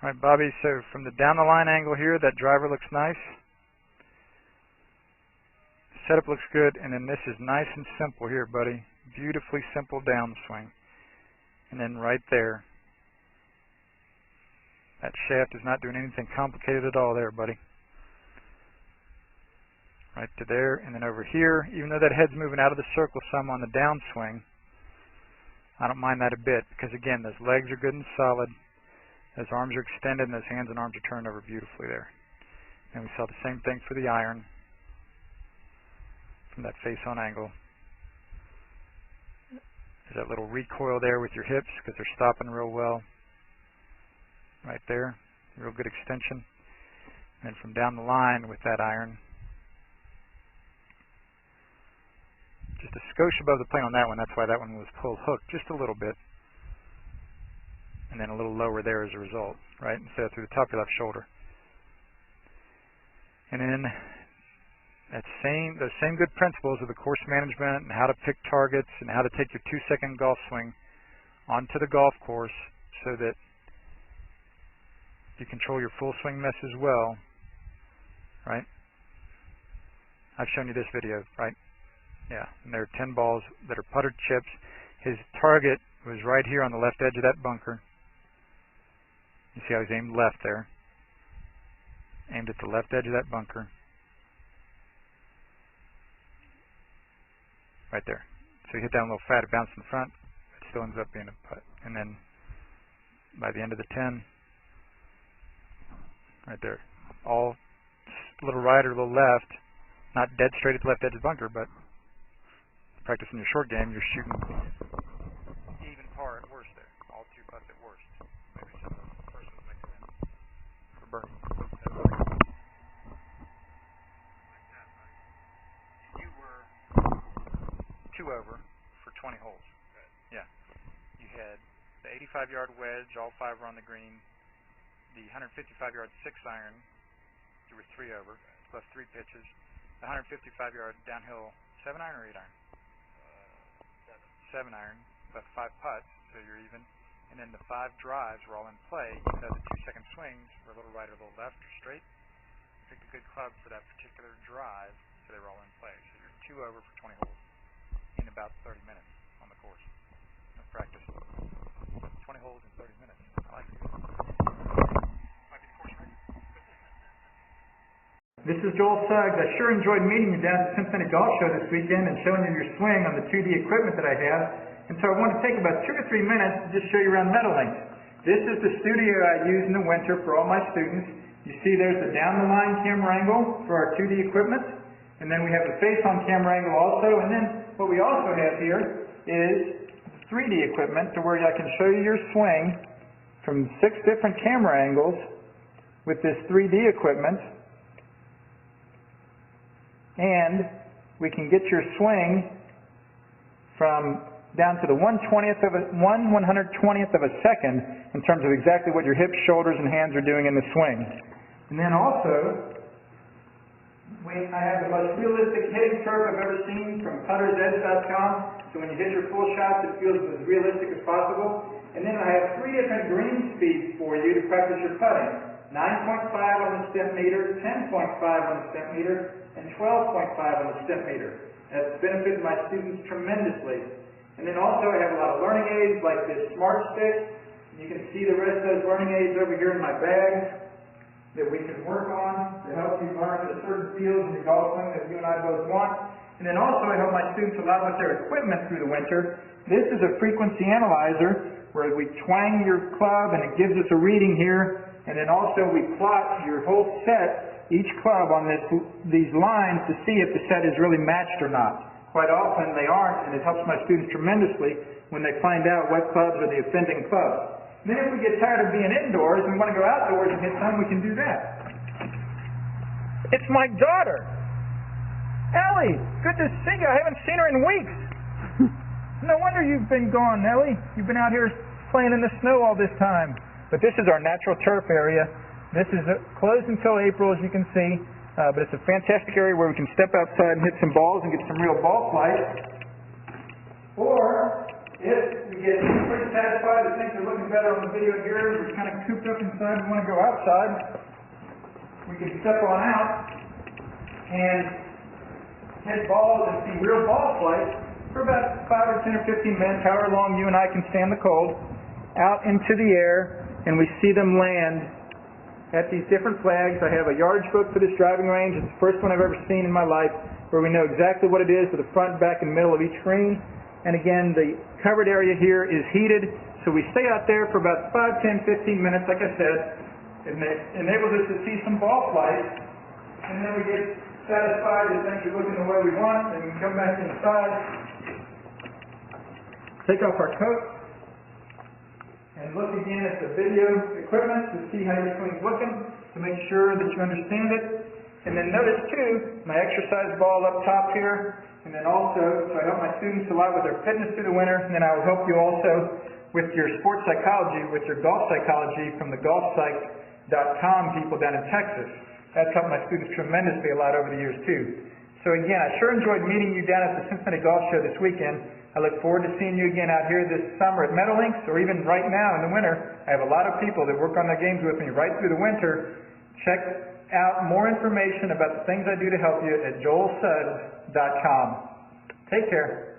All right, Bobby, so from the down the line angle here, that driver looks nice. Setup looks good, and then this is nice and simple here, buddy. Beautifully simple downswing. And then right there, that shaft is not doing anything complicated at all there, buddy. Right to there, and then over here, even though that head's moving out of the circle some on the downswing, I don't mind that a bit, because again, those legs are good and solid, those arms are extended, and those hands and arms are turned over beautifully there. And we saw the same thing for the iron from that face-on angle. There's that little recoil there with your hips, because they're stopping real well. Right there, real good extension. And then from down the line with that iron, just a skosh above the plane on that one. That's why that one was pulled hooked just a little bit. And then a little lower there as a result, right? Instead of through the top of your left shoulder. And then those same good principles of the course management and how to pick targets and how to take your 2-second golf swing onto the golf course so that you control your full swing miss as well, right? I've shown you this video, right? Yeah, and there are 10 balls that are puttered chips. His target was right here on the left edge of that bunker. You see how he's aimed left there. Aimed at the left edge of that bunker. Right there. So he hit down a little fat, it bounced in front, it still ends up being a putt. And then by the end of the 10, right there, all a little right or a little left, not dead straight at the left edge of the bunker, but practicing your short game, you're shooting even par at worst there. All 2 putts at worst. Maybe some of the first ones make it in for birdie. You were 2 over for 20 holes. Right. Yeah. You had the 85-yard wedge, all 5 were on the green. The 155-yard 6-iron, you were 3 over, plus 3 pitches. The 155-yard downhill 7-iron or 8-iron? 7-iron, plus 5 putts, so you're even. And then the 5 drives were all in play. Even though the 2-second swings were a little right or a little left or straight, you picked a good club for that particular drive, so they were all in play. So you're 2 over for 20 holes in about 30 minutes on the course of practice. 20 holes in 30 minutes. I like it. Might be the course ready. This is Joel Suggs. I sure enjoyed meeting you down at the Cincinnati Golf Show this weekend and showing you your swing on the 2D equipment that I have. And so I want to take about 2 or 3 minutes to just show you around Managen. This is the studio I use in the winter for all my students. You see there's the down-the-line camera angle for our 2D equipment. And then we have the face-on camera angle also. And then what we also have here is 3D equipment to where I can show you your swing from 6 different camera angles with this 3D equipment. And we can get your swing from down to the 1/120th of a second in terms of exactly what your hips, shoulders, and hands are doing in the swing. And then also, I have the most realistic hitting curve I've ever seen from puttersedge.com. So when you hit your full shots, it feels as realistic as possible. And then I have 3 different green speeds for you to practice your putting. 9.5 on the step meter, 10.5 on the step meter, and 12.5 on the step meter. That's benefited my students tremendously. And then also I have a lot of learning aids like this Smart Stick. You can see the rest of those learning aids over here in my bag that we can work on to help you learn the certain fields in the golf swing that you and I both want. And then also I help my students a lot with their equipment through the winter. This is a frequency analyzer where we twang your club and it gives us a reading here. And then also we plot your whole set, each club on these lines to see if the set is really matched or not. Quite often they aren't, and it helps my students tremendously when they find out what clubs are the offending clubs. And then if we get tired of being indoors and we want to go outdoors and hit some, we can do that. It's my daughter. Ellie, good to see you. I haven't seen her in weeks. No wonder you've been gone, Ellie. You've been out here playing in the snow all this time. But this is our natural turf area. This is closed until April, as you can see. But it's a fantastic area where we can step outside and hit some balls and get some real ball flight. Or, if we get pretty satisfied that things are looking better on the video here, we kind of cooped up inside, we want to go outside, we can step on out and hit balls and see real ball flight for about 5 or 10 or 15 minutes, however long you and I can stand the cold, out into the air, and we see them land at these different flags. I have a yardage book for this driving range. It's the first one I've ever seen in my life, where we know exactly what it is with the front, back, and middle of each green. And again, the covered area here is heated, so we stay out there for about 5, 10, 15 minutes, like I said. It enables us to see some ball flight, and then we get satisfied that things are looking the way we want, and we can come back inside, take off our coat, and look again at the video equipment to see how your swing's looking, to make sure that you understand it. And then notice too, my exercise ball up top here, and then also, so I help my students a lot with their fitness through the winter, and then I will help you also with your sports psychology, with your golf psychology from the golfpsych.com people down in Texas. That's helped my students tremendously a lot over the years too. So again, I sure enjoyed meeting you down at the Cincinnati Golf Show this weekend. I look forward to seeing you again out here this summer at Meadowlinks, or even right now in the winter. I have a lot of people that work on their games with me right through the winter. Check out more information about the things I do to help you at joelsuggs.com. Take care.